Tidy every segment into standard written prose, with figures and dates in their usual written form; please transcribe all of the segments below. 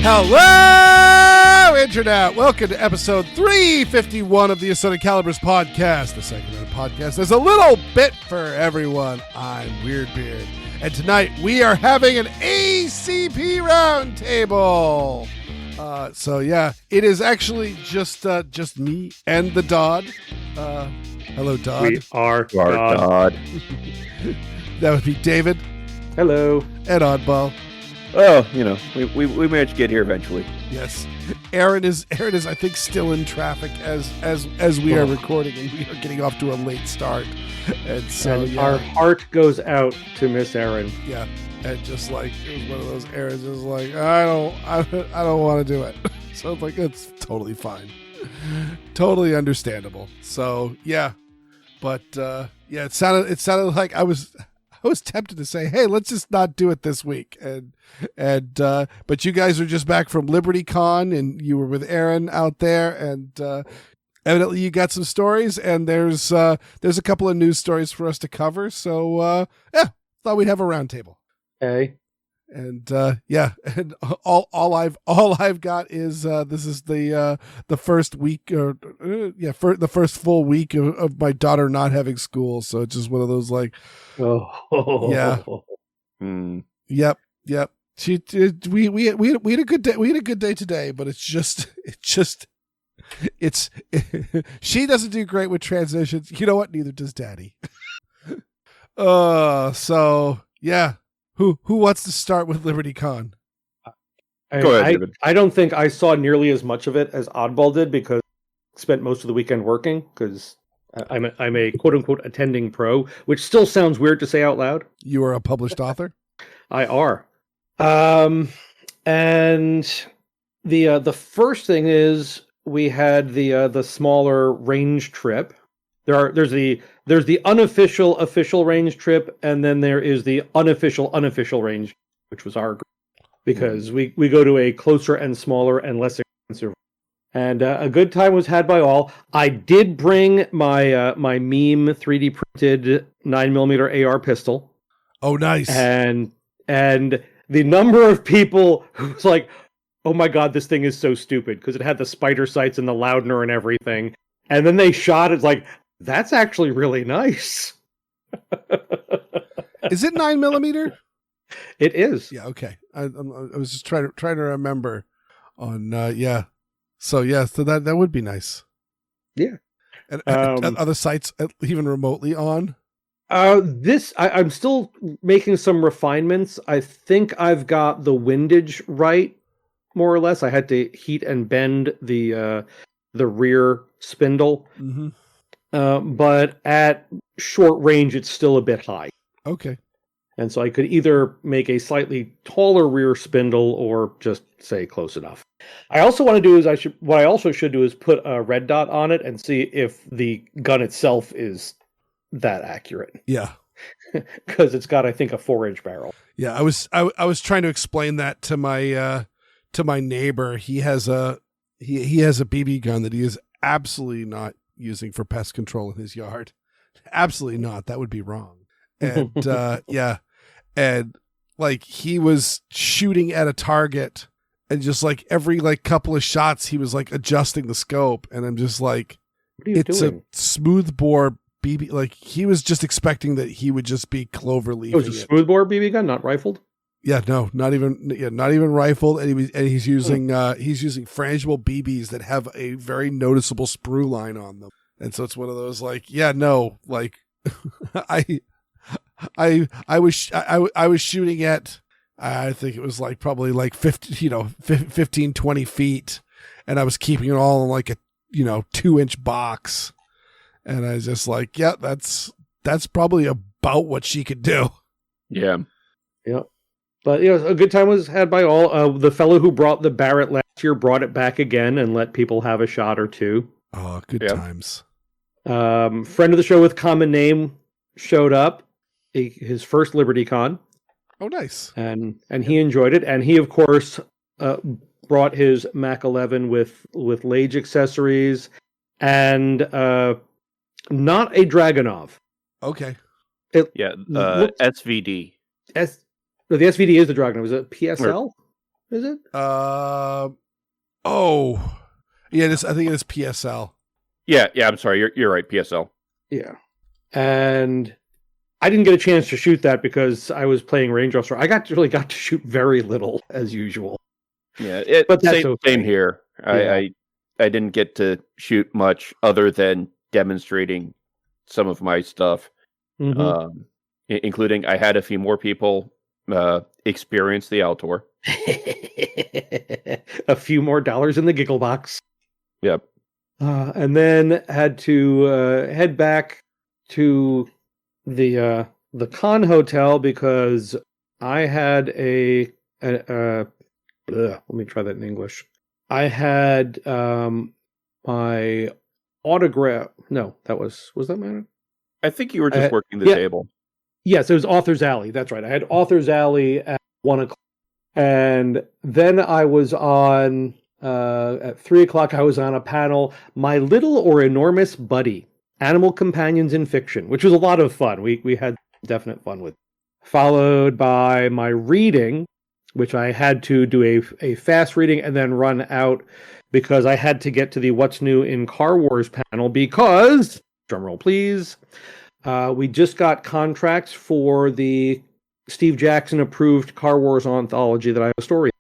Hello, Internet! Welcome to episode 351 of the Assorted Calibers podcast, the segment podcast. There's a little bit for everyone. I'm Weer'd, and tonight we are having an ACP roundtable. So yeah, it is actually just me and the Dodd. Hello, Dodd. We are Dodd. That would be David. Hello. And Oddball. Oh, you know, we managed to get here eventually. Yes, Erin is I think still in traffic as we are recording, and we are getting off to a late start, and so and our heart goes out to Miss Erin. Yeah, and just like it was one of those Erins, is like I don't want to do it. So it's like it's totally fine, totally understandable. So yeah, but yeah, it sounded like I was tempted to say, hey, let's just not do it this week. But you guys are just back from LibertyCon, and you were with Erin out there, and evidently you got some stories, and there's a couple of news stories for us to cover. So yeah, thought we'd have a roundtable. Okay. And yeah, and all I've got is this is the first week, the first full week of my daughter not having school. So it's just one of those like, yeah, yep. We had a good day. We had a good day today, but she doesn't do great with transitions. You know what? Neither does Daddy. So yeah. Who wants to start with LibertyCon? Go ahead, David. I don't think I saw nearly as much of it as Oddball did, because I spent most of the weekend working, because I'm a quote-unquote attending pro, which still sounds weird to say out loud. You are a published author? I are. And the first thing is we had the smaller range trip. There's the unofficial official range trip, and then there is the unofficial range, which was our group, because we go to a closer and smaller and less expensive. And a good time was had by all. I did bring my my meme 3D printed 9mm AR pistol. Oh, nice. And the number of people who was like, oh my god, this thing is so stupid, because it had the spider sights and the Loudner and everything. And then they shot, it's like, that's actually really nice. Is it 9mm? It is. Yeah. Okay. I was just trying to remember on. Yeah. So yeah. So that would be nice. Yeah. And other sites even remotely on. I'm still making some refinements. I think I've got the windage right, more or less. I had to heat and bend the rear spindle. Mm-hmm. But at short range, it's still a bit high. Okay. And so I could either make a slightly taller rear spindle or just say close enough. I also want to do is what I also should do is put a red dot on it and see if the gun itself is that accurate. Yeah. Because it's got, I think, a 4-inch barrel. Yeah. I was trying to explain that to my neighbor. He has a BB gun that he is absolutely not using for pest control in his yard. Absolutely not. That would be wrong. And yeah. And like he was shooting at a target, and just like every like couple of shots he was like adjusting the scope, and I'm just like, what are you doing? A smoothbore BB. Like he was just expecting that he would just be cloverleaf. It was a smoothbore BB gun, not rifled? Yeah, no, not even rifled, and he's using frangible BBs that have a very noticeable sprue line on them, and so it's one of those like, yeah, no, like I was shooting at, I think it was like probably like 15, 20 feet, and I was keeping it all in like a 2-inch box, and I was just like, yeah, that's probably about what she could do. Yeah. But a good time was had by all. The fellow who brought the Barrett last year brought it back again and let people have a shot or two. Oh, good times. Friend of the show with common name showed up, his first LibertyCon. Oh, nice. And he enjoyed it. And he, of course, brought his Mac 11 with Lage accessories and not a Dragunov. Okay. SVD. The SVD is the Dragunov. Is it PSL? Is it? Oh. Yeah, I think it is PSL. Yeah, I'm sorry. You're right, PSL. Yeah. And I didn't get a chance to shoot that because I was playing range officer. I got to shoot very little as usual. Yeah, but that's same here. Yeah. I didn't get to shoot much other than demonstrating some of my stuff, including I had a few more people experience the Altor. A few more dollars in the giggle box. Yep. And then had to head back to the con hotel because I had let me try that in English. I had my autograph. No, was that my? I think you were just working the table. Yes, it was Author's Alley. That's right. I had Author's Alley at 1:00, and then I was on at 3:00. I was on a panel, My Little or Enormous Buddy: Animal Companions in Fiction, which was a lot of fun. We had definite fun with. Followed by my reading, which I had to do a fast reading and then run out because I had to get to the What's New in Car Wars panel because, drumroll please, we just got contracts for the Steve Jackson approved Car Wars anthology that I have a story.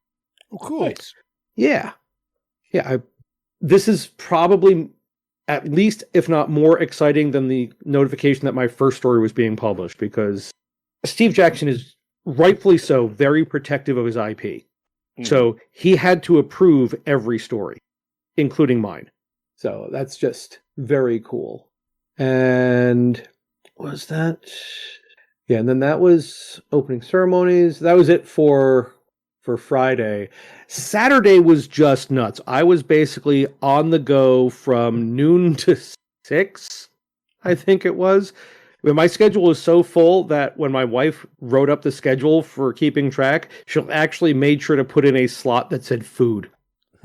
Oh, cool. Nice. Yeah. This is probably at least, if not more exciting than the notification that my first story was being published because Steve Jackson is rightfully so very protective of his IP. Mm-hmm. So he had to approve every story, including mine. So that's just very cool. And was that? Yeah, and then that was opening ceremonies. That was it for Friday. Saturday was just nuts. I was basically on the go from noon to 6, I think it was. My schedule was so full that when my wife wrote up the schedule for keeping track, she actually made sure to put in a slot that said food.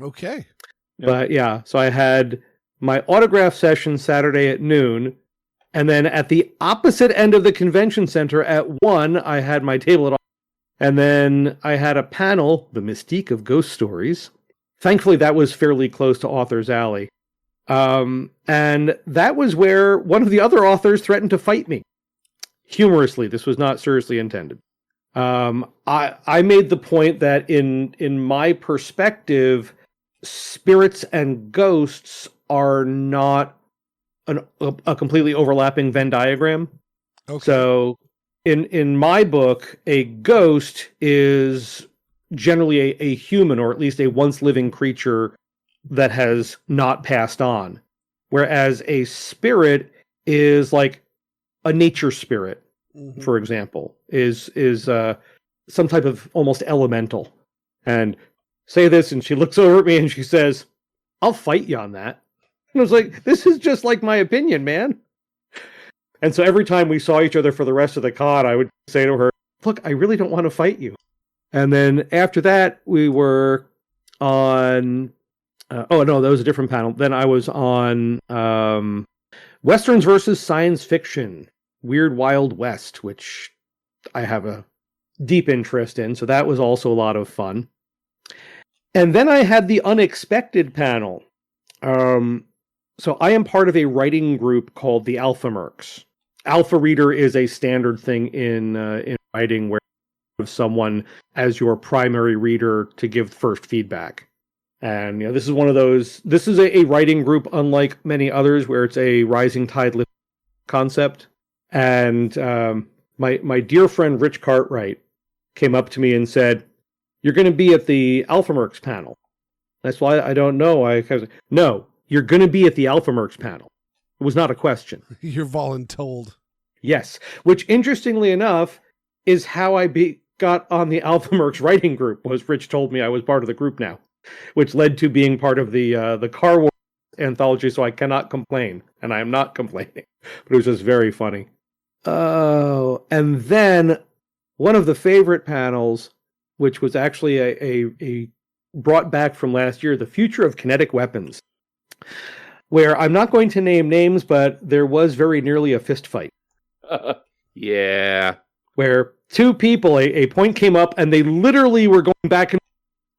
Okay. But yeah, so I had my autograph session Saturday at noon, and then at the opposite end of the convention center at 1, I had my table at all. And then I had a panel, The Mystique of Ghost Stories. Thankfully, that was fairly close to Author's Alley. And that was where one of the other authors threatened to fight me. Humorously, this was not seriously intended. I made the point that in my perspective, spirits and ghosts are not a completely overlapping Venn diagram. Okay. So in my book, a ghost is generally a human, or at least a once living creature that has not passed on. Whereas a spirit is like a nature spirit, for example, is some type of almost elemental. And say this, and she looks over at me and she says, "I'll fight you on that." And I was like, this is just like my opinion, man. And so every time we saw each other for the rest of the con, I would say to her, "Look, I really don't want to fight you." And then after that, we were on... that was a different panel. Then I was on Westerns versus Science Fiction, Weird Wild West, which I have a deep interest in. So that was also a lot of fun. And then I had the unexpected panel. So I am part of a writing group called the Alpha Mercs. Alpha Reader is a standard thing in writing where you have someone as your primary reader to give first feedback. And this is one of those. This is a writing group, unlike many others, where it's a rising tide lift concept. And my dear friend Rich Cartwright came up to me and said, "You're going to be at the Alpha Mercs panel." That's why I don't know. No, you're going to be at the Alpha Mercs panel. It was not a question. You're voluntold. Yes, which interestingly enough is how I got on the Alpha Mercs writing group. Was Rich told me I was part of the group now, which led to being part of the Car Wars anthology. So I cannot complain, and I am not complaining. But it was just very funny. Oh, and then one of the favorite panels, which was actually a brought back from last year, the future of kinetic weapons, where I'm not going to name names, but there was very nearly a fist fight. Yeah. Where two people, a point came up, and they literally were going back and,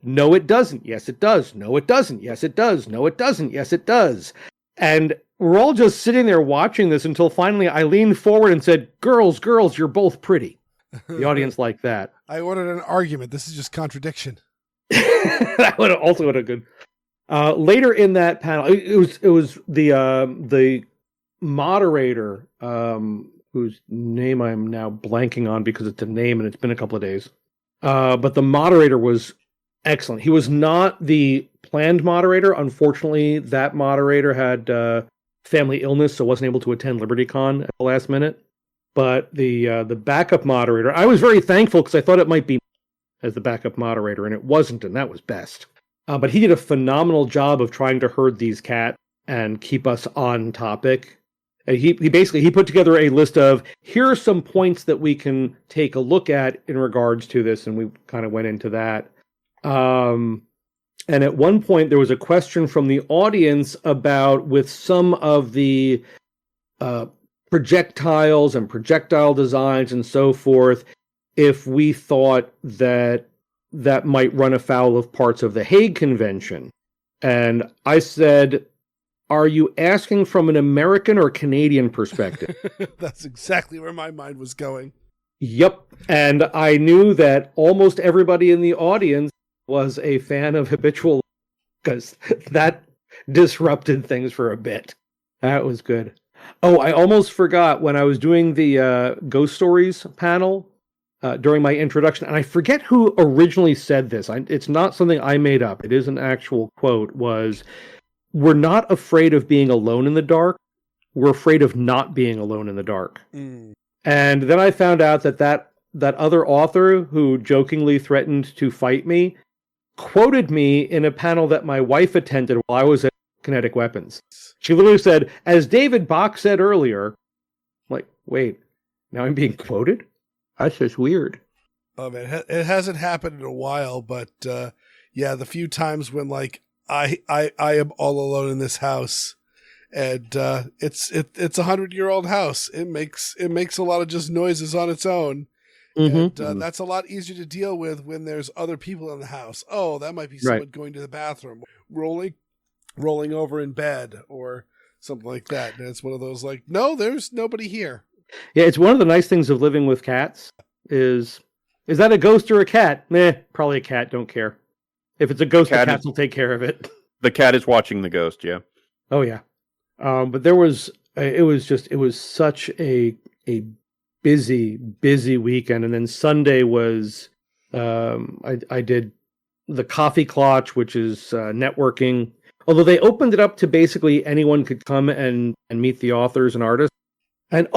no, it doesn't. Yes, it does. No, it doesn't. Yes, it does. No, it doesn't. Yes, it does. And we're all just sitting there watching this until finally I leaned forward and said, girls, you're both pretty. The audience liked that. I ordered an argument. This is just contradiction. That would also would have good. Later in that panel, it was the moderator, whose name I'm now blanking on because it's a name and it's been a couple of days. But the moderator was excellent. He was not the planned moderator. Unfortunately, that moderator had family illness, so wasn't able to attend LibertyCon at the last minute. But the backup moderator, I was very thankful because I thought it might be as the backup moderator, and it wasn't, and that was best. But he did a phenomenal job of trying to herd these cats and keep us on topic. And he basically put together a list of, here are some points that we can take a look at in regards to this, and we kind of went into that. And at one point, there was a question from the audience about, with some of the projectiles and projectile designs and so forth, if we thought that might run afoul of parts of the Hague Convention. And I said, are you asking from an American or Canadian perspective? That's exactly where my mind was going. Yep. And I knew that almost everybody in the audience was a fan of Habitual, because that disrupted things for a bit. That was good. Oh, I almost forgot when I was doing the Ghost Stories panel during my introduction, and I forget who originally said this. It's not something I made up. It is an actual quote, was, we're not afraid of being alone in the dark. We're afraid of not being alone in the dark. Mm. And then I found out that other author who jokingly threatened to fight me quoted me in a panel that my wife attended while I was at Kinetic Weapons. She literally said, as David Bach said earlier, I'm like, wait, now I'm being quoted? That's just weird. Oh man, it hasn't happened in a while, but yeah, the few times when like I am all alone in this house, and it's a 100-year-old house. It makes a lot of just noises on its own. Mm-hmm. And that's a lot easier to deal with when there's other people in the house. Oh, that might be someone going to the bathroom, rolling over in bed or something like that. And it's one of those like, no, there's nobody here. Yeah, it's one of the nice things of living with cats is that a ghost or a cat? Meh, probably a cat, don't care. If it's a ghost, the cats will take care of it. The cat is watching the ghost, yeah. Oh, yeah. But it was such a busy weekend. And then Sunday was, I did the Coffee Klotch, which is networking. Although they opened it up to basically anyone could come and meet the authors and artists. And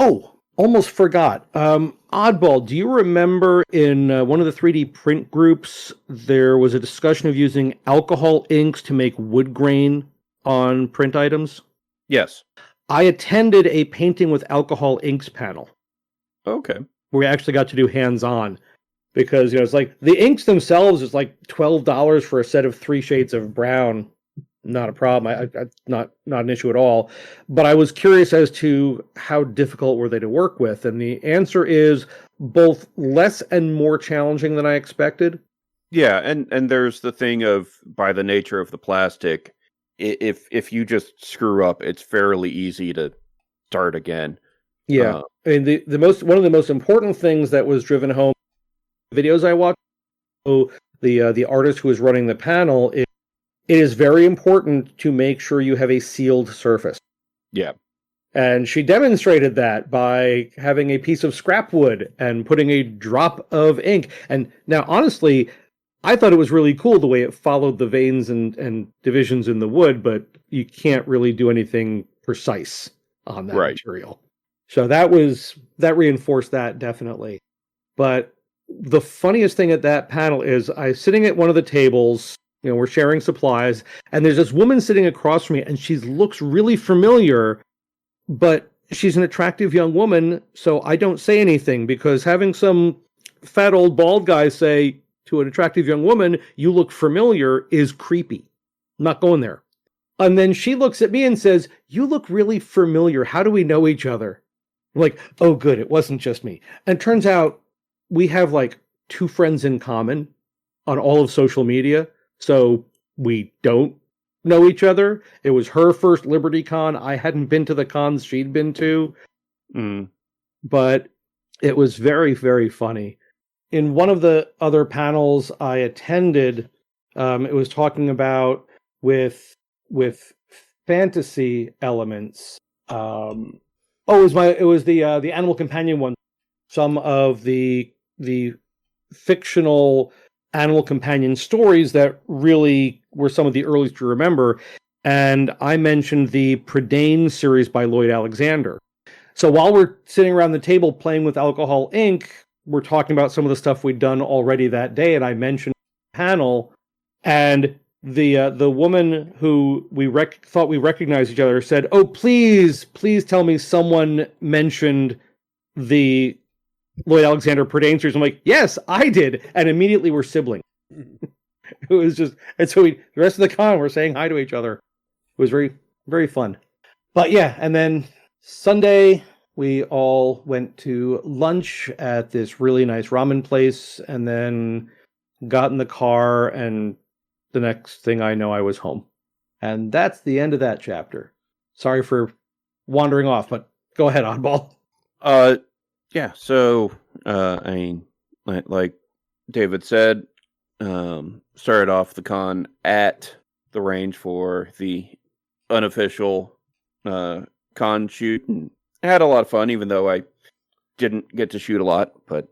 almost forgot. Oddball, do you remember in one of the 3D print groups, there was a discussion of using alcohol inks to make wood grain on print items? Yes. I attended a painting with alcohol inks panel. Okay. Where we actually got to do hands-on. Because, it's like, the inks themselves is like $12 for a set of 3 shades of brown. Not a problem. Not an issue at all. But I was curious as to how difficult were they to work with, and the answer is both less and more challenging than I expected. Yeah, and there's the thing of, by the nature of the plastic, if you just screw up, it's fairly easy to start again. Yeah, I mean one of the most important things that was driven home videos I watched. The artist who was running the panel is. It is very important to make sure you have a sealed surface. Yeah. And she demonstrated that by having a piece of scrap wood and putting a drop of ink. And now, honestly, I thought it was really cool the way it followed the veins and divisions in the wood, but you can't really do anything precise on that material. So that reinforced that definitely. But the funniest thing at that panel is I was sitting at one of the tables. We're sharing supplies, and there's this woman sitting across from me, and she looks really familiar, but she's an attractive young woman, so I don't say anything, because having some fat old bald guy say to an attractive young woman, "You look familiar," is creepy. I'm not going there. And then she looks at me and says, "You look really familiar. How do we know each other?" I'm like, oh, good. It wasn't just me. And it turns out we have like 2 friends in common on all of social media. So we don't know each other. It was her first LibertyCon. I hadn't been to the cons she'd been to. But it was very, very funny. In one of the other panels I attended, it was talking about with fantasy elements. It was the Animal Companion one. Some of the fictional Animal Companion stories that really were some of the earliest to remember. And I mentioned the Prydain series by Lloyd Alexander. So while we're sitting around the table playing with Alcohol Inc., we're talking about some of the stuff we'd done already that day, and I mentioned the panel, and the woman who we thought we recognized each other said, "Oh, please tell me someone mentioned the Lloyd Alexander Prydain series." I'm like, "Yes, I did," and immediately we're siblings. It was just, and so the rest of the con we're saying hi to each other. It was very, very fun. But yeah, and then Sunday we all went to lunch at this really nice ramen place, and then got in the car, and the next thing I know, I was home. And that's the end of that chapter. Sorry for wandering off, but go ahead, Oddball. Yeah, so, I mean, like David said, started off the con at the range for the unofficial con shoot, and had a lot of fun, even though I didn't get to shoot a lot. But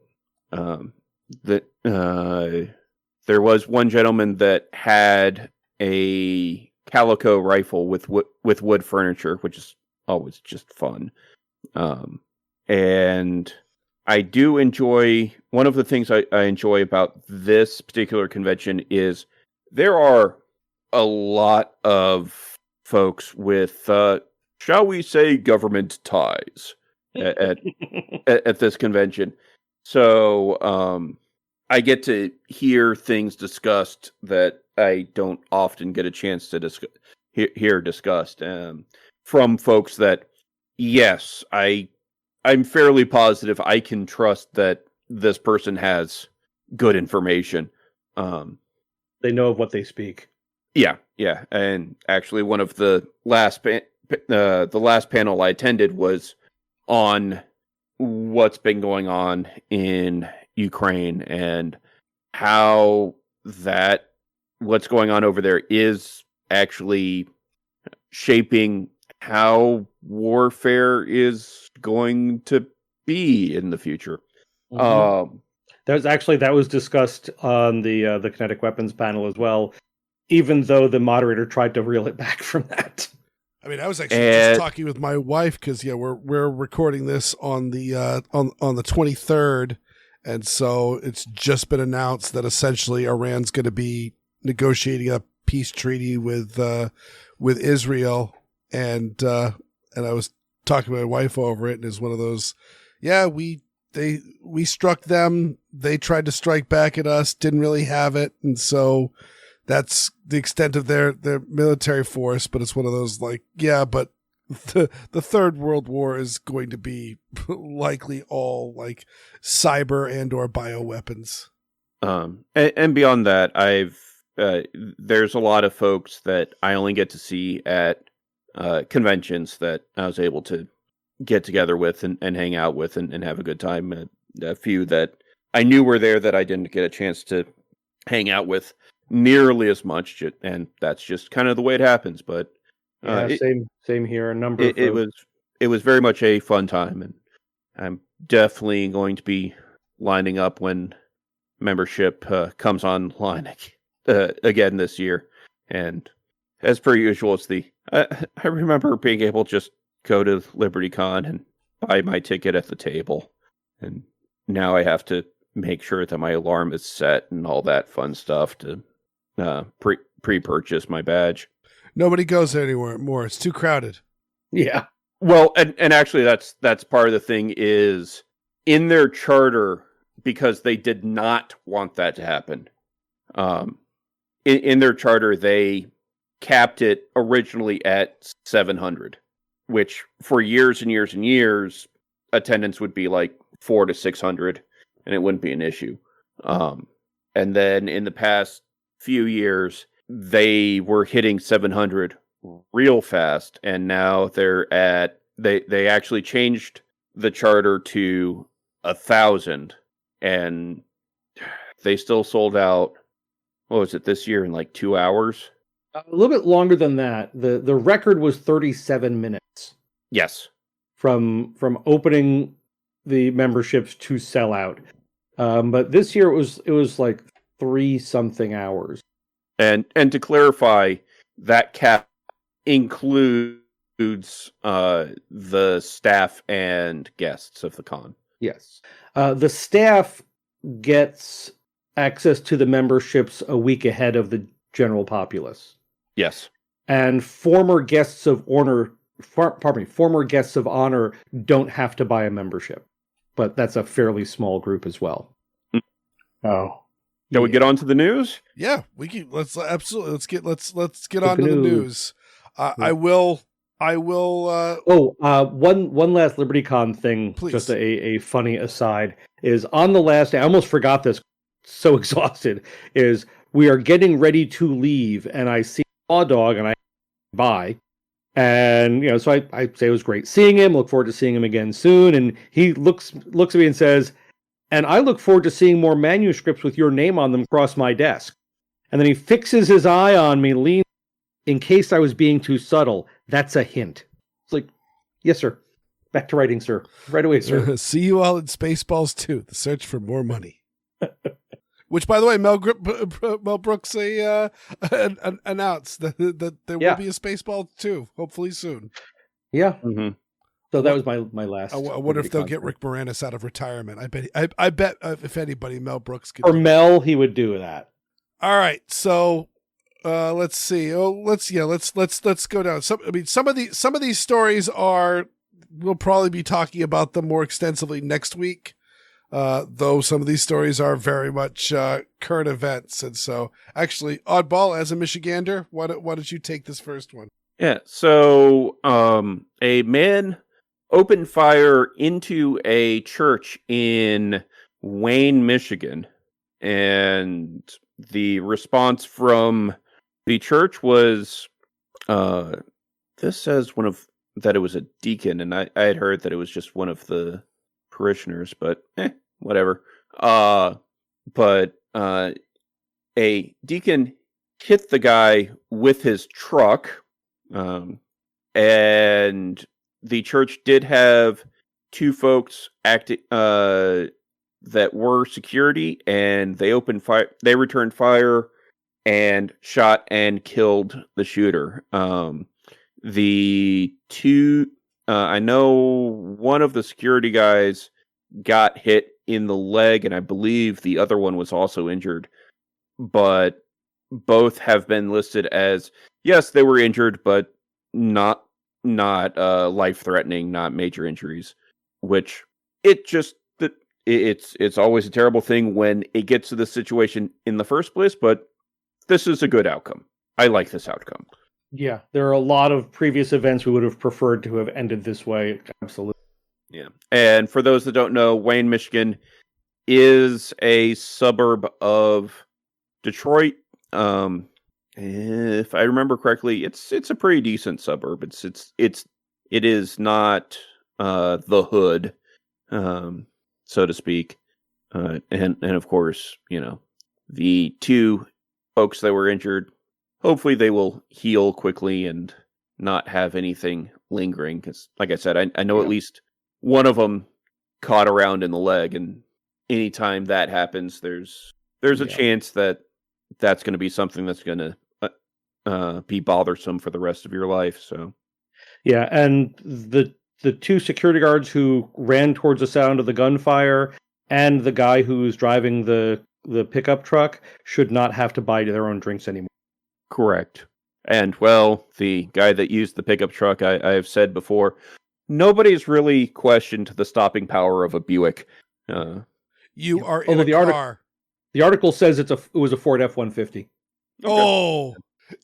there was one gentleman that had a calico rifle with wood furniture, which is always just fun. And I do enjoy, one of the things I enjoy about this particular convention is there are a lot of folks with, shall we say, government ties at this convention. So I get to hear things discussed that I don't often get a chance to hear discussed from folks that, yes, I'm fairly positive I can trust that this person has good information. They know of what they speak. Yeah. And actually, one of the last panel I attended was on what's been going on in Ukraine and how what's going on over there is actually shaping how warfare is going to be in the future. Mm-hmm. That was discussed on the kinetic weapons panel as well, even though the moderator tried to reel it back from that. I mean, I was actually just talking with my wife because we're recording this on the on the 23rd, and so it's just been announced that essentially Iran's going to be negotiating a peace treaty with Israel, and I was talking to my wife over it, and it's one of those, we struck them, they tried to strike back at us, didn't really have it, and so that's the extent of their military force. But it's one of those but the Third World War is going to be likely all like cyber and or bioweapons. And beyond that, there's a lot of folks that I only get to see at conventions that I was able to get together with and hang out with and have a good time. A few that I knew were there that I didn't get a chance to hang out with nearly as much, and that's just kind of the way it happens. But same here. It was very much a fun time, and I'm definitely going to be lining up when membership comes online again this year. And as per usual, it's I remember being able to just go to LibertyCon and buy my ticket at the table, and now I have to make sure that my alarm is set and all that fun stuff to pre-purchase my badge. Nobody goes there anymore. It's too crowded. Yeah. Well, and actually that's part of the thing is in their charter, because they did not want that to happen. In their charter, they capped it originally at 700, which for years and years and years, attendance would be like 400 to 600, and it wouldn't be an issue. And then in the past few years, they were hitting 700 real fast, and now they actually changed the charter to 1,000, and they still sold out. What was it this year in like 2 hours? A little bit longer than that. The record was 37 minutes. Yes. From opening the memberships to sell out. But this year it was like 3-something hours. And to clarify, that cap includes the staff and guests of the con. Yes. The staff gets access to the memberships a week ahead of the general populace. Yes. And former guests of honor don't have to buy a membership. But that's a fairly small group as well. Oh. Shall we get on to the news? Yeah, we can. Let's get on to the news. I will. One last LibertyCon thing. Please. Just a funny aside is on the last day. I almost forgot this. So exhausted. Is we are getting ready to leave, and I see Flawed Dog, and I buy, and so I say it was great seeing him. Look forward to seeing him again soon. And he looks at me and says, "And I look forward to seeing more manuscripts with your name on them across my desk." And then he fixes his eye on me, leans. In case I was being too subtle, that's a hint. It's like, yes, sir. Back to writing, sir. Right away, sir. See you all in Spaceballs 2, The Search for More Money. Which, by the way, Mel Brooks announced that there will be a Spaceballs 2, hopefully soon. Yeah. Mm-hmm. So that was my last. I wonder if they'll get Rick Moranis out of retirement. I bet if anybody, Mel Brooks could. For Mel, he would do that. All right, so let's see. Let's go down. Some of these stories we'll probably be talking about them more extensively next week. Though some of these stories are very much current events, and so actually, Oddball, as a Michigander, why don't you take this first one? Yeah. So, a man opened fire into a church in Wayne, Michigan, and the response from the church was, this says that it was a deacon, and I had heard that it was just one of the parishioners, but whatever. But a deacon hit the guy with his truck, and the church did have two folks that were security, and they opened fire. They returned fire and shot and killed the shooter. The two, I know one of the security guys got hit in the leg, and I believe the other one was also injured, but both have been listed as, yes, they were injured, but not life-threatening, not major injuries, which it's always a terrible thing when it gets to this situation in the first place, but this is a good outcome. I like this outcome. Yeah, there are a lot of previous events we would have preferred to have ended this way. Absolutely. Yeah. And for those that don't know, Wayne, Michigan is a suburb of Detroit. If I remember correctly, it's a pretty decent suburb. It is not the hood, so to speak. And of course, the two folks that were injured, hopefully they will heal quickly and not have anything lingering. Because, like I said, I know at least one of them caught around in the leg, and anytime that happens, there's a chance that that's going to be something that's going to be bothersome for the rest of your life. So, yeah, and the two security guards who ran towards the sound of the gunfire and the guy who's driving the pickup truck should not have to buy their own drinks anymore. Correct. And, well, the guy that used the pickup truck, I have said before, nobody's really questioned the stopping power of a Buick. You are in a car. The article says it was a Ford F-150. Okay. Oh,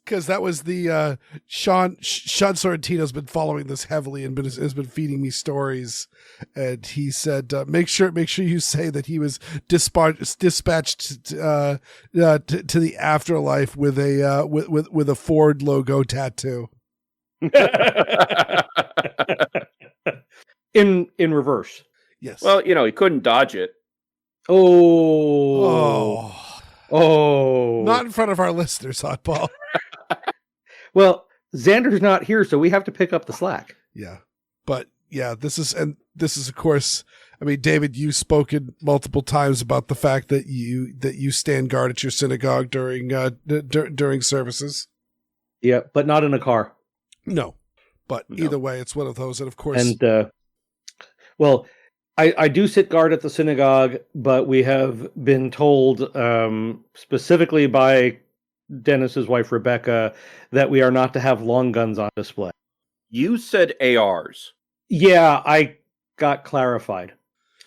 because that was the Sean Sorrentino's been following this heavily and has been feeding me stories, and he said make sure you say that he was dispatched to the afterlife with a Ford logo tattoo. in reverse. Yes. Well, he couldn't dodge it. Oh. Not in front of our listeners, Oddball. Well, Xander's not here, so we have to pick up the slack. Yeah. But yeah, this is of course, I mean, David, you've spoken multiple times about the fact that you stand guard at your synagogue during services. Yeah, but not in a car. No. But either way, it's one of those. And of course, and well, I do sit guard at the synagogue, but we have been told specifically by Dennis's wife, Rebecca, that we are not to have long guns on display. You said ARs. Yeah, I got clarified.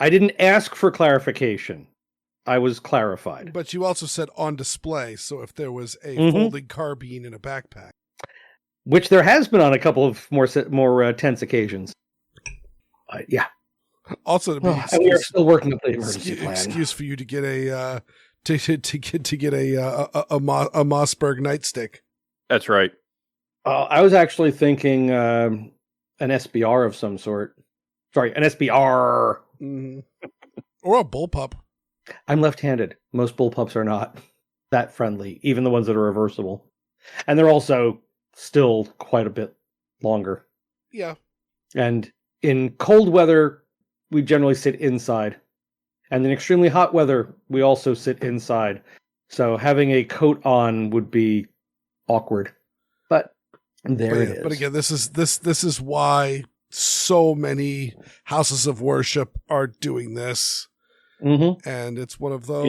I didn't ask for clarification. I was clarified. But you also said on display, so if there was a folding carbine in a backpack. Which there has been on a couple of more tense occasions. Yeah. Also, to be we are still working up the emergency plan. Excuse for you to get a to get a Mossberg nightstick. That's right. I was actually thinking an SBR of some sort. Sorry, an SBR. Mm-hmm. Or a bullpup. I'm left-handed. Most bullpups are not that friendly, even the ones that are reversible. And they're also still quite a bit longer. Yeah. And in cold weather, we generally sit inside. And in extremely hot weather, we also sit inside. So having a coat on would be awkward. But there it is. But again, this is why so many houses of worship are doing this. Mm-hmm. And it's one of those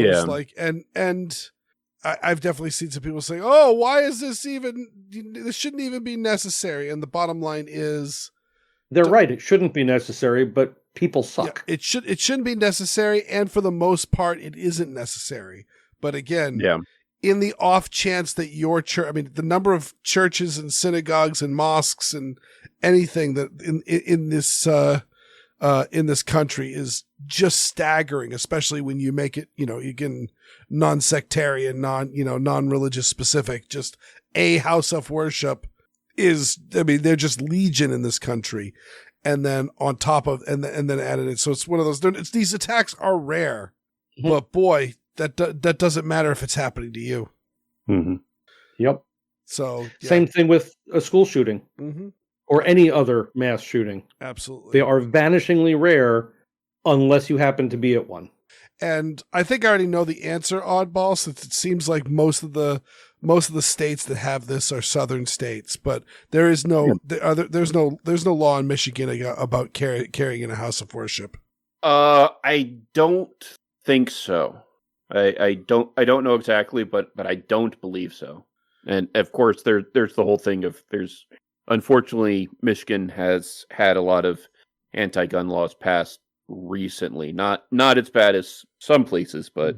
and I've definitely seen some people say, "Oh, why is this even? This shouldn't even be necessary." And the bottom line is, they're right. It shouldn't be necessary, but people suck. Yeah, it shouldn't be necessary, and for the most part, it isn't necessary. But again, in the off chance that your church, I mean, the number of churches and synagogues and mosques and anything that in this country is just staggering, especially when you make it, again, non-sectarian, non-religious specific, just a house of worship is, I mean, they're just legion in this country. And then on top of, and then added it. So it's one of those, these attacks are rare, but boy, that doesn't matter if it's happening to you. Mm-hmm. Yep. So same thing with a school shooting. Mm-hmm. Or any other mass shooting. Absolutely. They are vanishingly rare unless you happen to be at one. And I think I already know the answer, Oddball, since it seems like most of the states that have this are southern states, but there is there's no law in Michigan about carrying in a house of worship. I don't think so. I don't know exactly, but I don't believe so. And of course there's the whole thing of unfortunately, Michigan has had a lot of anti-gun laws passed recently. Not as bad as some places, but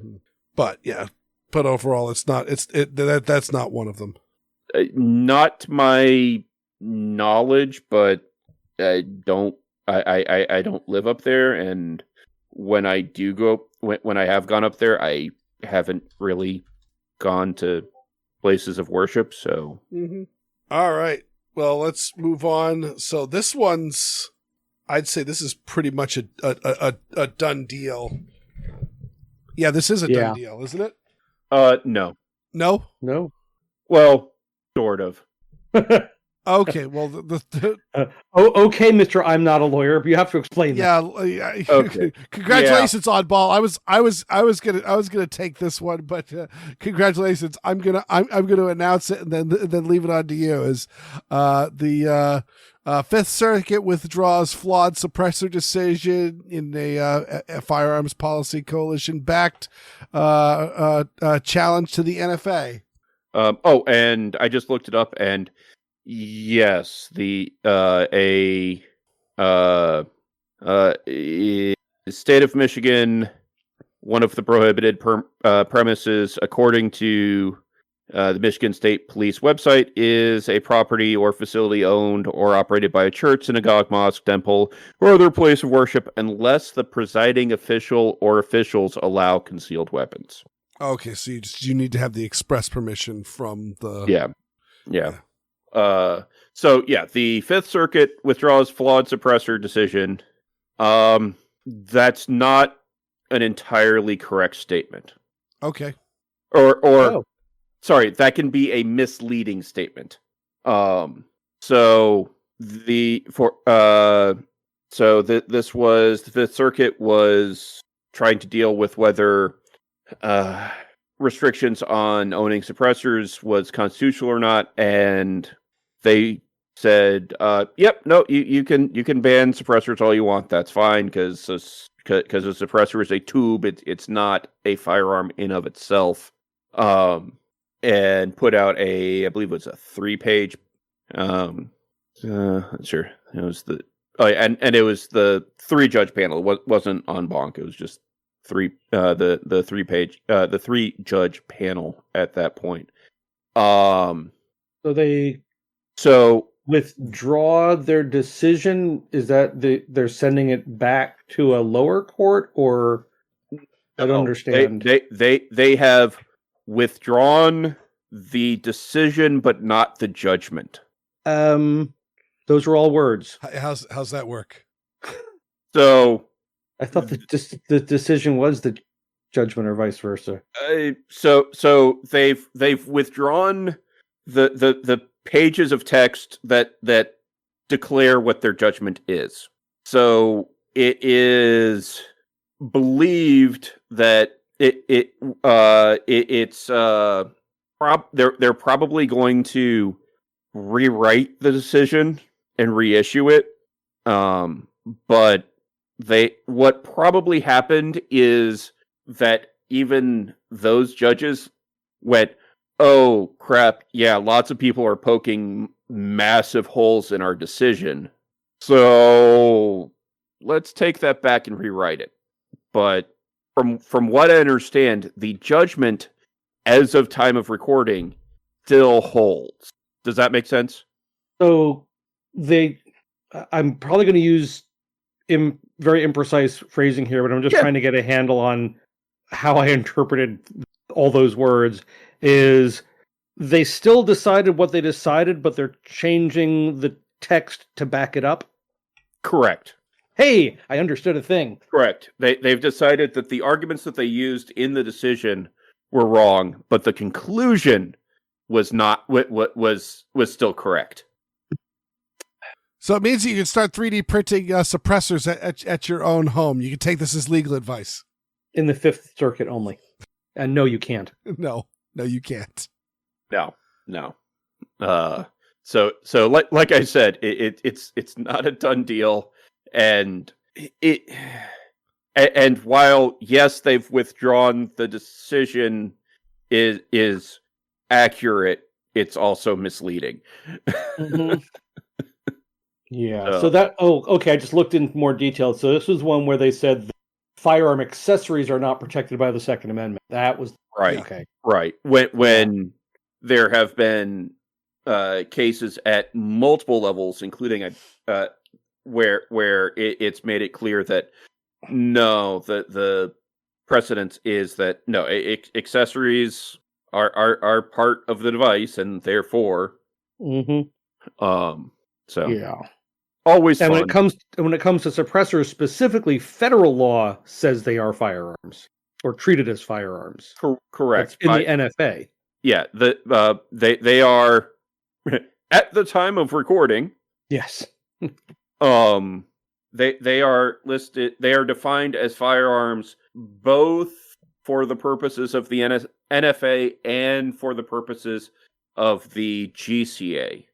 overall, it's not. That's not one of them. Not to my knowledge, but I don't live up there, and when I do go, when I have gone up there, I haven't really gone to places of worship. So, All right. Well, let's move on. So this one's, I'd say this is pretty much a done deal. Yeah, this is a done deal, isn't it? No. No? No. Well, sort of. Okay, well, okay, Mr. I'm not a lawyer, but you have to explain that. Yeah. Okay. Congratulations, Oddball. I was gonna take this one, but congratulations. I'm gonna announce it and then leave it on to you. As the Fifth Circuit withdraws flawed suppressor decision in a firearms policy coalition backed challenge to the NFA. And I just looked it up, and yes, the a State of Michigan, one of the prohibited premises, according to the Michigan State Police website, is a property or facility owned or operated by a church, synagogue, mosque, temple, or other place of worship, unless the presiding official or officials allow concealed weapons. Okay, so you need to have the express permission from the... Yeah. So the Fifth Circuit withdraws flawed suppressor decision. That's not an entirely correct statement. Okay. Sorry, that can be a misleading statement. This was the Fifth Circuit was trying to deal with whether restrictions on owning suppressors was constitutional or not, and they said, "Yep, no, you can ban suppressors all you want. That's fine because a suppressor is a tube. It's not a firearm in of itself." And put out I believe it was a 3-page. Not sure. It was the it was the 3-judge panel. It wasn't en banc. It was just the 3-page the 3-judge panel at that point. So withdraw their decision. Is that they're sending it back to a lower court, or I don't understand. They have withdrawn the decision, but not the judgment. Those were all words. How's that work? So I thought the decision was the judgment, or vice versa. So they've withdrawn the pages of text that declare what their judgment is. So it is believed that they're probably going to rewrite the decision and reissue it. But what probably happened is that even those judges went, "Oh crap, yeah, lots of people are poking massive holes in our decision. So let's take that back and rewrite it." But from what I understand, the judgment as of time of recording still holds. Does that make sense? So I'm probably going to use very imprecise phrasing here, but I'm just trying to get a handle on how I interpreted all those words. Is they still decided what they decided, but they're changing the text to back it up? Correct. Hey, I understood a thing. Correct. They've decided that the arguments that they used in the decision were wrong, but the conclusion was not was still correct. So it means you can start 3D printing suppressors at your own home. You can take this as legal advice. In the Fifth Circuit only. And no, you can't. No, you can't. No. So like I said, it's not a done deal, and while yes, they've withdrawn the decision is accurate, it's also misleading. Mm-hmm. Yeah. So that. Oh, okay. I just looked in more detail. So this was one where they said firearm accessories are not protected by the Second Amendment. That was right. Okay. Right. When there have been cases at multiple levels, including where it's made it clear that no, the precedent is that no, accessories are part of the device, and therefore, so yeah, always. And fun. when it comes to suppressors specifically, federal law says they are firearms or treated as firearms. Correct. That's in the NFA. Yeah, they are at the time of recording. Yes. They are listed. They are defined as firearms both for the purposes of the NFA and for the purposes of the GCA.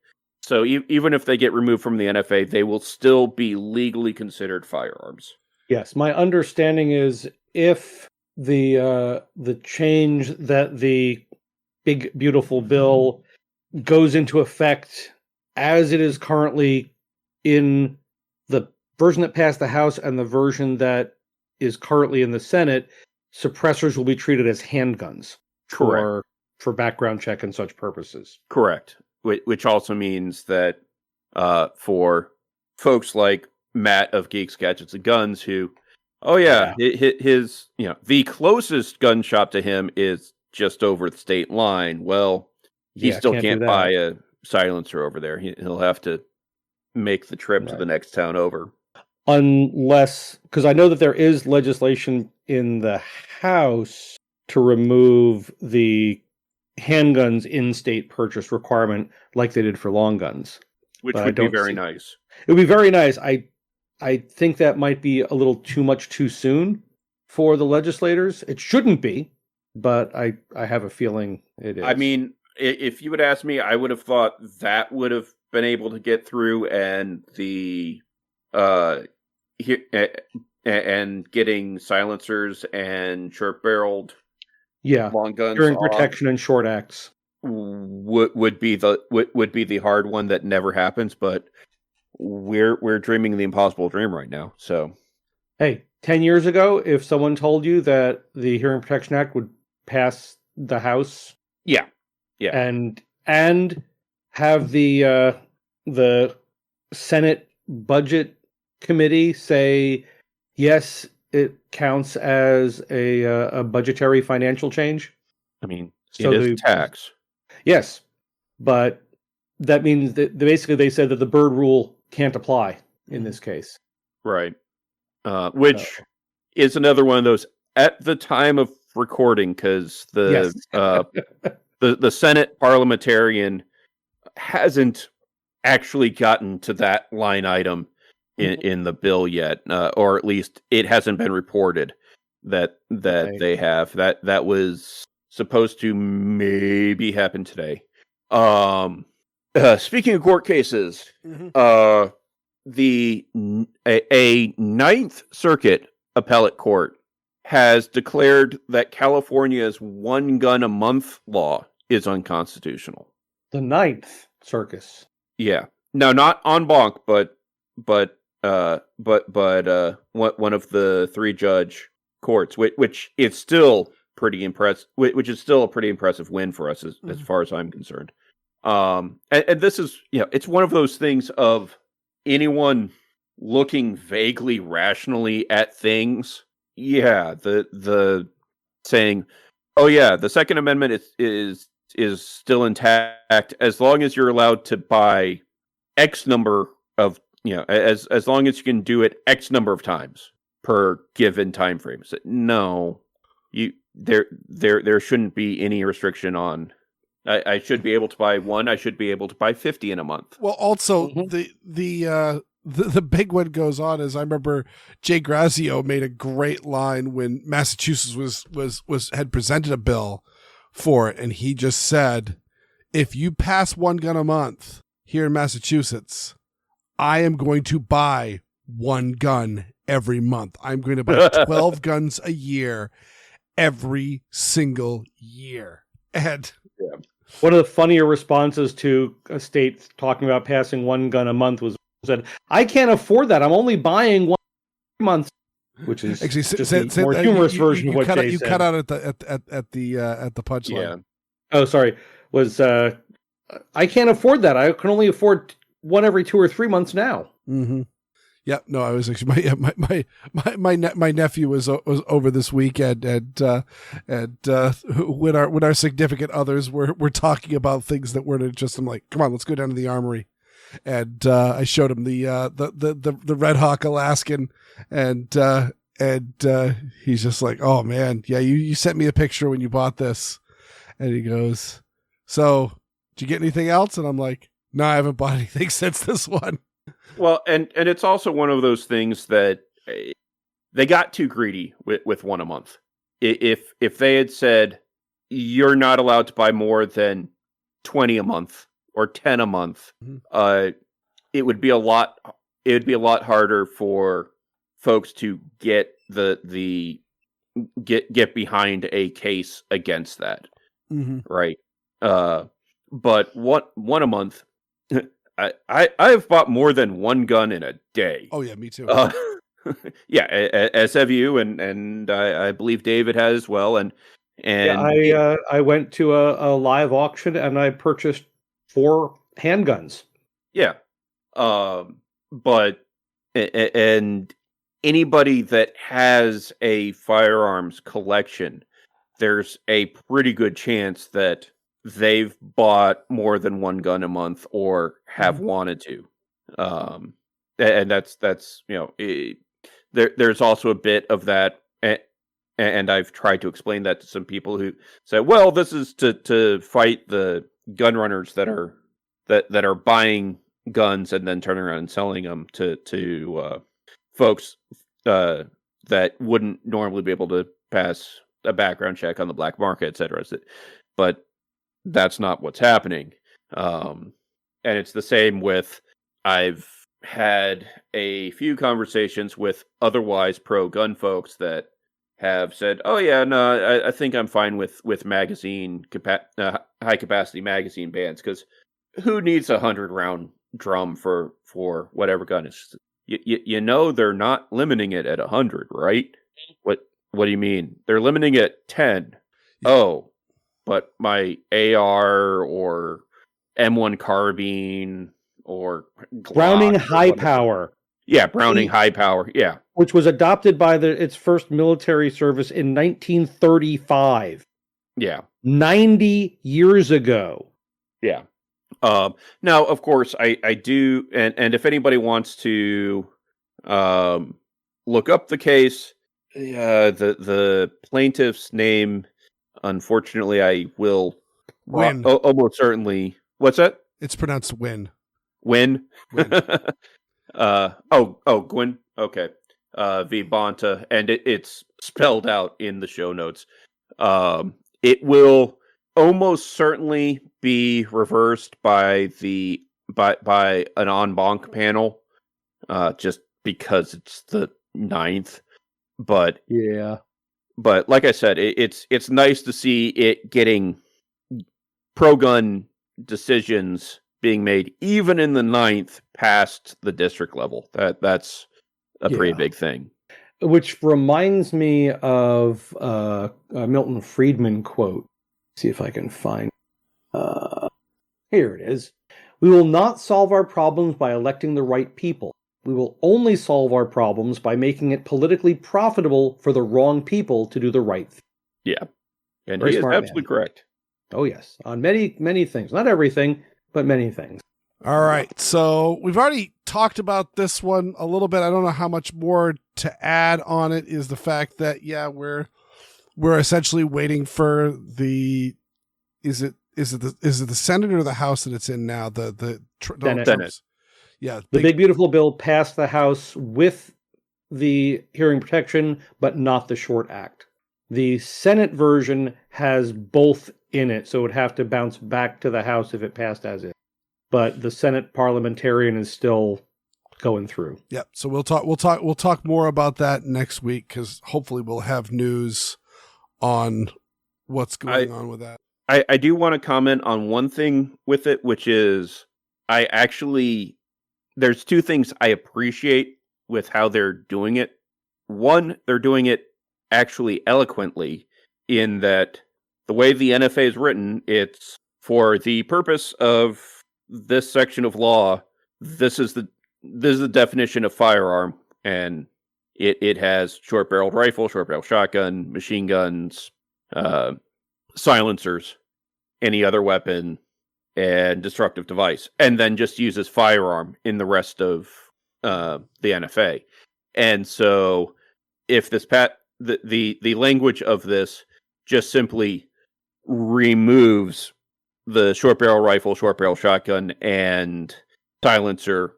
So even if they get removed from the NFA, they will still be legally considered firearms. Yes, my understanding is if the change that the big beautiful bill goes into effect as it is currently in the version that passed the House and the version that is currently in the Senate, suppressors will be treated as handguns. Correct. For background check and such purposes. Correct. Which also means that for folks like Matt of Geeks, Gadgets, and Guns, who, his the closest gun shop to him is just over the state line. Well, he still can't buy a silencer over there. He'll have to make the trip to the next town over. Unless, because I know that there is legislation in the House to remove the handguns in-state purchase requirement like they did for long guns. Which would be very nice. It would be very nice. I think that might be a little too much too soon for the legislators. It shouldn't be, but I have a feeling it is. I mean, if you would ask me, I would have thought that would have been able to get through, and the and getting silencers and short-barreled long guns during protection and short acts would be the hard one that never happens, but we're dreaming the impossible dream right now. So hey, 10 years ago, if someone told you that the Hearing Protection Act would pass the House and have the Senate Budget Committee say yes, it counts as a budgetary financial change. I mean, it is tax. Yes, but that means that basically they said that the Byrd Rule can't apply in this case. Right. Which is another one of those at the time of recording, because the Senate parliamentarian hasn't actually gotten to that line item in the bill yet, or at least it hasn't been reported that they have. That was supposed to maybe happen today. Speaking of court cases, a Ninth Circuit appellate court has declared that California's one gun a month law is unconstitutional. The Ninth Circus. Yeah. No, not en banc, but one of the 3 judge courts, which is still pretty impressive. Which is still a pretty impressive win for us as far as I'm concerned. And this is, it's one of those things of anyone looking vaguely rationally at things. Yeah, the saying, oh yeah, the Second Amendment is still intact as long as you're allowed to buy X number of, as long as you can do it X number of times per given time frame. So, no, there shouldn't be any restriction on. I should be able to buy one. I should be able to buy 50 in a month. Well, also the big one goes on is I remember Jay Grazio made a great line when Massachusetts had presented a bill for it, and he just said, if you pass one gun a month here in Massachusetts, I am going to buy one gun every month. I'm going to buy 12 guns a year every single year. And one of the funnier responses to a state talking about passing one gun a month was said, I can't afford that. I'm only buying one month, which is actually just a more humorous version of what Jay said. You cut out at the punchline. Yeah. Oh, sorry. Was I can't afford that. I can only afford one every 2 or 3 months now. Mm-hmm. Yeah, no, I was actually my nephew was over this weekend, and when our significant others were talking about things that weren't just, I'm like, come on, let's go down to the armory, and I showed him the Red Hawk Alaskan, and he's just like, oh man, yeah, you sent me a picture when you bought this, and he goes, so did you get anything else? And I'm like, no, I haven't bought anything since this one. Well, and it's also one of those things that they got too greedy with one a month. If they had said you're not allowed to buy more than 20 a month or 10 a month, it would be a lot harder for folks to get get behind a case against that. Right. But one a month, I've bought more than one gun in a day. Oh yeah, me too. Yeah, as have you, and I believe David has as well. And I went to a live auction and I purchased 4 handguns. Yeah, but and anybody that has a firearms collection, there's a pretty good chance that they've bought more than one gun a month or have wanted to. And that's there's also a bit of that, and I've tried to explain that to some people who say, well, this is to fight the gun runners that are buying guns and then turning around and selling them to folks that wouldn't normally be able to pass a background check on the black market, etc. But that's not what's happening. And it's the same with, I've had a few conversations with otherwise pro-gun folks that have said, oh yeah, no, I think I'm fine with magazine, high-capacity magazine bans, because who needs a 100-round drum for whatever gun is? You know they're not limiting it at 100, right? What do you mean? They're limiting it at 10. Yeah. Oh, but my AR or M1 carbine or Glock Browning or High whatever. Power. Yeah, Browning High Power. Yeah. Which was adopted by its first military service in 1935. Yeah. 90 years ago. Yeah. Now, of course, I do, and if anybody wants to look up the case, the plaintiff's name, unfortunately, I will Nguyen. Almost certainly. What's that? It's pronounced Nguyen. Nguyen. Nguyen. Nguyen. Okay. V Bonta, and it's spelled out in the show notes. It will almost certainly be reversed by an en banc panel, just because it's the 9th. But yeah, like I said, it's nice to see it getting pro-gun decisions being made even in the 9th past the district level. That's a pretty big thing. Which reminds me of a Milton Friedman quote. See if I can find. Here it is. We will not solve our problems by electing the right people. We will only solve our problems by making it politically profitable for the wrong people to do the right thing. Yeah. And Very he is smart absolutely man. correct. Oh, yes. On many, many things. Not everything, but many things. All right. So we've already talked about this one a little bit. I don't know how much more to add on it. Is the fact that, yeah, we're essentially waiting for the, is it the Senate or the House that it's in now? The Senate. Yeah. The big beautiful bill passed the House with the hearing protection, but not the short act. The Senate version has both in it, so it would have to bounce back to the House if it passed as is. But the Senate parliamentarian is still going through. Yeah. So we'll talk more about that next week, because hopefully we'll have news on what's going on with that. I do want to comment on one thing with it, which is there's two things I appreciate with how they're doing it. One, they're doing it actually eloquently, in that the way the NFA is written, it's for the purpose of this section of law, this is the definition of firearm, and it has short-barreled rifle, short-barreled shotgun, machine guns, silencers, any other weapon, and destructive device, and then just uses firearm in the rest of the NFA. And so if this the language of this just simply removes the short barrel rifle, short barrel shotgun, and silencer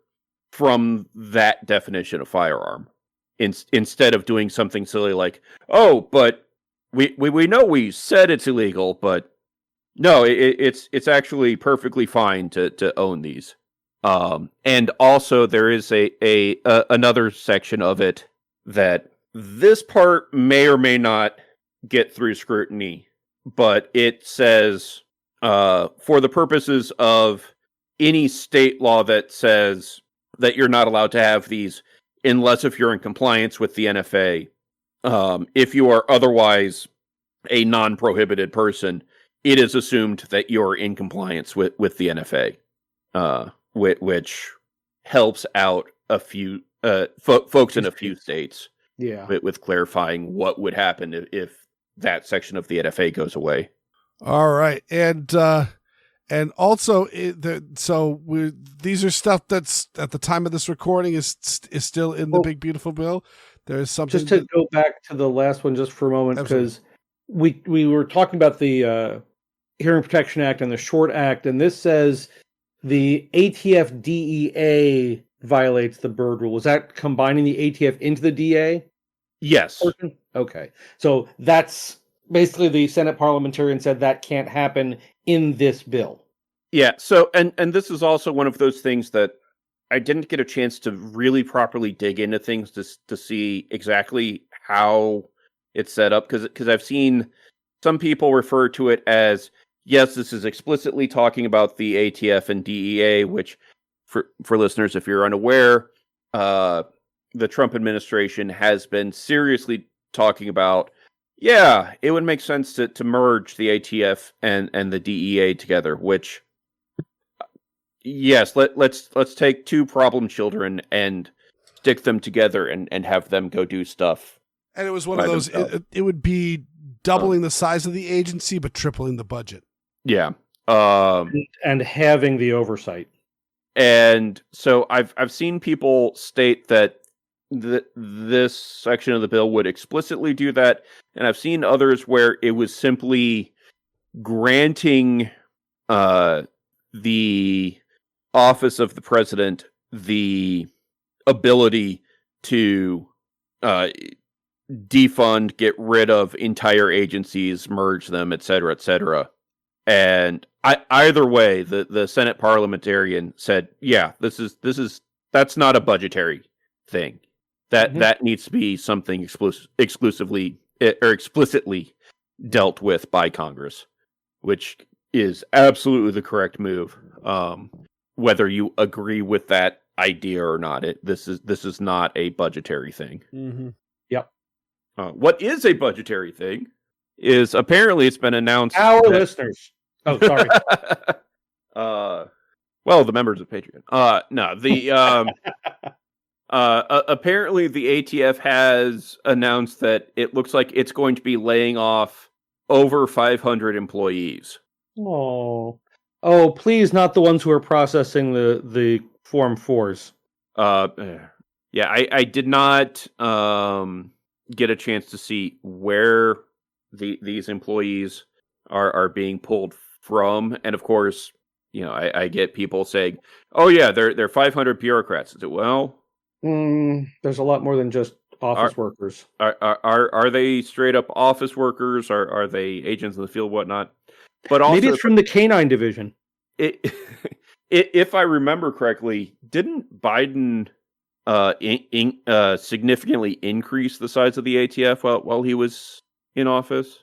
from that definition of firearm, instead of doing something silly like, oh, but we know we said it's illegal, but no, it's actually perfectly fine to own these. And also there is another section of it that this part may or may not get through scrutiny, but it says, for the purposes of any state law that says that you're not allowed to have these unless if you're in compliance with the NFA. If you are otherwise a non-prohibited person, it is assumed that you're in compliance with the NFA, which helps out a few folks in a few states. Yeah, with clarifying what would happen if that section of the NFA goes away. All right, and also, these are stuff that's at the time of this recording is still in the big beautiful bill. There's something just to go back to the last one just for a moment, because we were talking about the Hearing Protection Act and the Short Act, and this says the ATF DEA violates the Byrd Rule. Is that combining the ATF into the DA? Yes. Okay. So that's basically the Senate parliamentarian said that can't happen in this bill. Yeah. So, and this is also one of those things that I didn't get a chance to really properly dig into things to see exactly how it's set up. Because I've seen some people refer to it as, yes, this is explicitly talking about the ATF and DEA, which for listeners, if you're unaware, the Trump administration has been seriously talking about, yeah, it would make sense to merge the ATF and the DEA together, which, yes, let's take two problem children and stick them together and have them go do stuff. And it was one of those, it would be doubling the size of the agency, but tripling the budget. Yeah. And having the oversight. And so I've seen people state that this section of the bill would explicitly do that, and I've seen others where it was simply granting the office of the president the ability to defund, get rid of entire agencies, merge them, et cetera, et cetera. And either way, the Senate parliamentarian said, yeah, that's not a budgetary thing. That needs to be something exclusively or explicitly dealt with by Congress, which is absolutely the correct move. Whether you agree with that idea or not, this is not a budgetary thing. Mm-hmm. Yep. What is a budgetary thing is apparently it's been announced. Our listeners. Oh, sorry. Well, the members of Patreon. No, the apparently the ATF has announced that it looks like it's going to be laying off over 500 employees. Oh, please, not the ones who are processing the Form 4s. Yeah, I did not get a chance to see where these employees are being pulled from, and of course, I get people saying, "Oh yeah, they're 500 bureaucrats." Well, there's a lot more than just office workers. Are they straight up office workers? Are they agents in the field, whatnot? But also, maybe it's from the canine division. If I remember correctly, didn't Biden significantly increase the size of the ATF while he was in office?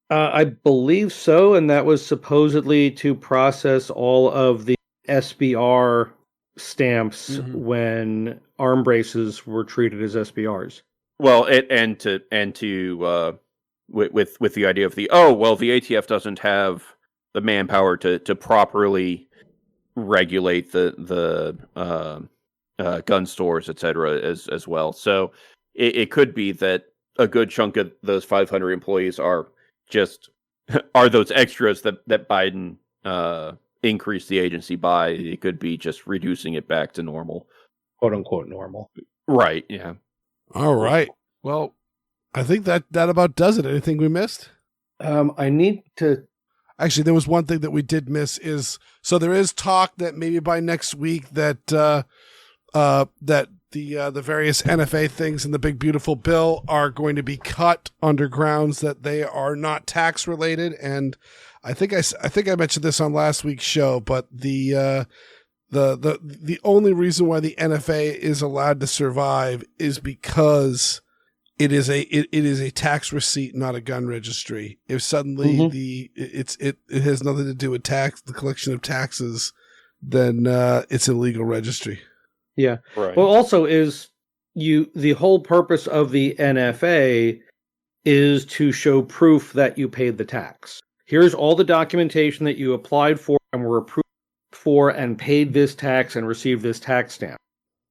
I believe so, and that was supposedly to process all of the SBR stamps when arm braces were treated as SBRs. Well, with the idea of the ATF doesn't have the manpower to properly regulate the gun stores, etc. as well. So it could be that a good chunk of those 500 employees are those extras that Biden increased the agency by. It could be just reducing it back to normal, quote unquote normal. Right. Yeah. All right. Well, I think that about does it. Anything we missed? I need to. Actually, there was one thing that we did miss so there is talk that maybe by next week that the various NFA things in the big beautiful bill are going to be cut under grounds that they are not tax related. And I think I mentioned this on last week's show, but the only reason why the NFA is allowed to survive is because it is a tax receipt, not a gun registry. If suddenly it has nothing to do with the collection of taxes, then it's in legal registry. Yeah. Right. Well, also is the whole purpose of the NFA is to show proof that you paid the tax. Here's all the documentation that you applied for and were approved for and paid this tax and received this tax stamp.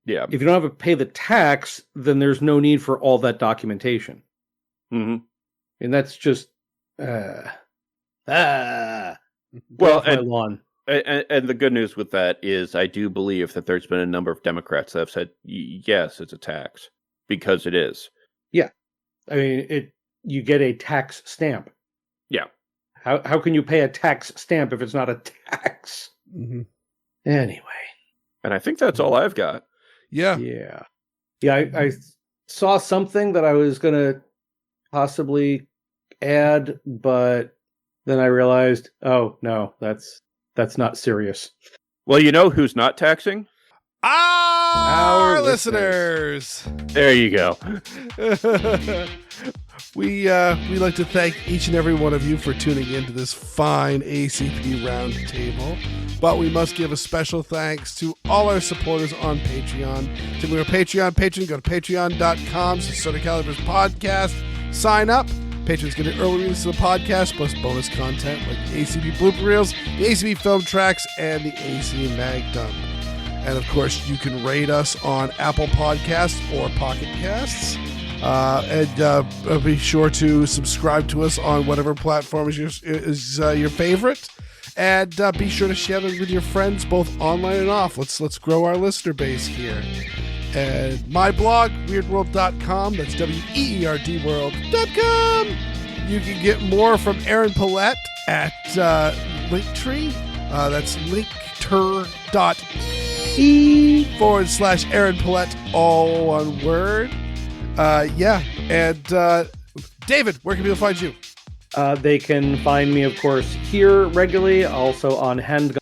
Yeah. If you don't have to pay the tax, then there's no need for all that documentation. Mm-hmm. And that's just Well, my lawn. And the good news with that is I do believe that there's been a number of Democrats that have said, yes, it's a tax, because it is. Yeah. I mean, you get a tax stamp. Yeah. How can you pay a tax stamp if it's not a tax? Mm-hmm. Anyway. And I think that's all I've got. Yeah. Yeah. Yeah, I saw something that I was going to possibly add, but then I realized, oh, no, that's not serious. Well, you know who's not taxing? Our listeners. There you go. We like to thank each and every one of you for tuning into this fine ACP roundtable. But we must give a special thanks to all our supporters on Patreon. To our Patreon patron, go to patreon.com/Assorted podcast. Sign up. Patrons get an early release of the podcast, plus bonus content like the ACB blooper reels, the ACB film tracks, and the ACB mag dump. And of course, you can rate us on Apple Podcasts or Pocket Casts. And be sure to subscribe to us on whatever platform is your favorite. And be sure to share them with your friends, both online and off. Let's grow our listener base here. And my blog, weerdworld.com. That's WEERD world.com. You can get more from Erin Paulette at Linktree. That's linkter.e/Erin Paulette, all one word. Yeah. And David, where can people find you? They can find me, of course, here regularly, also on Handgun,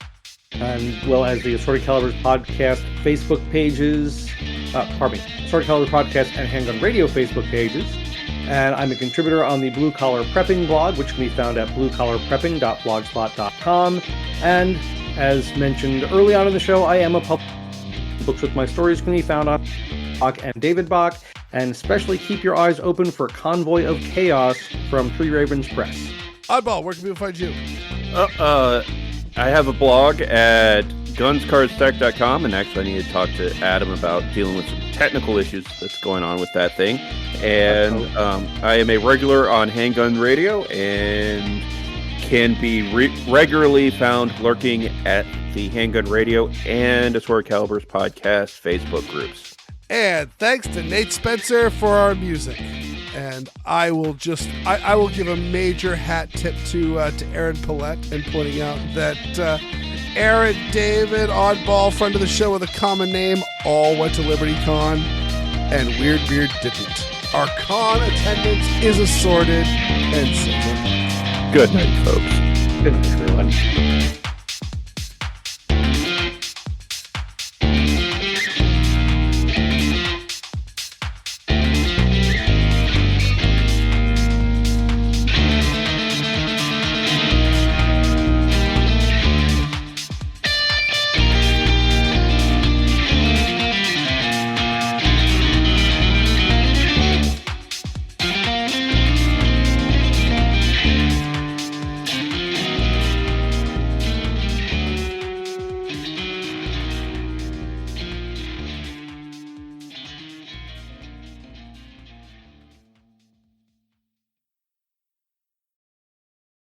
and well as the Assorted Calibers podcast Facebook pages. Assorted Calibers podcast and Handgun Radio Facebook pages. And I'm a contributor on the Blue Collar Prepping blog, which can be found at bluecollarprepping.blogspot.com. And as mentioned early on in the show, I am a publisher. Books with my stories can be found on Bach and David Bach. And especially keep your eyes open for Convoy of Chaos from Three Ravens Press. Oddball, where can people find you? I have a blog at gunscardstack.com, and actually I need to talk to Adam about dealing with some technical issues that's going on with that thing. And I am a regular on Handgun Radio and can be regularly found lurking at the Handgun Radio and Assorted Calibers podcast Facebook groups. And thanks to Nate Spencer for our music. And I will give a major hat tip to Erin Paulette in pointing out that Erin, David, Oddball, friend of the show with a common name, all went to LibertyCon, and Weer'd didn't. Our con attendance is assorted and simple. Good night, folks. Good night, everyone.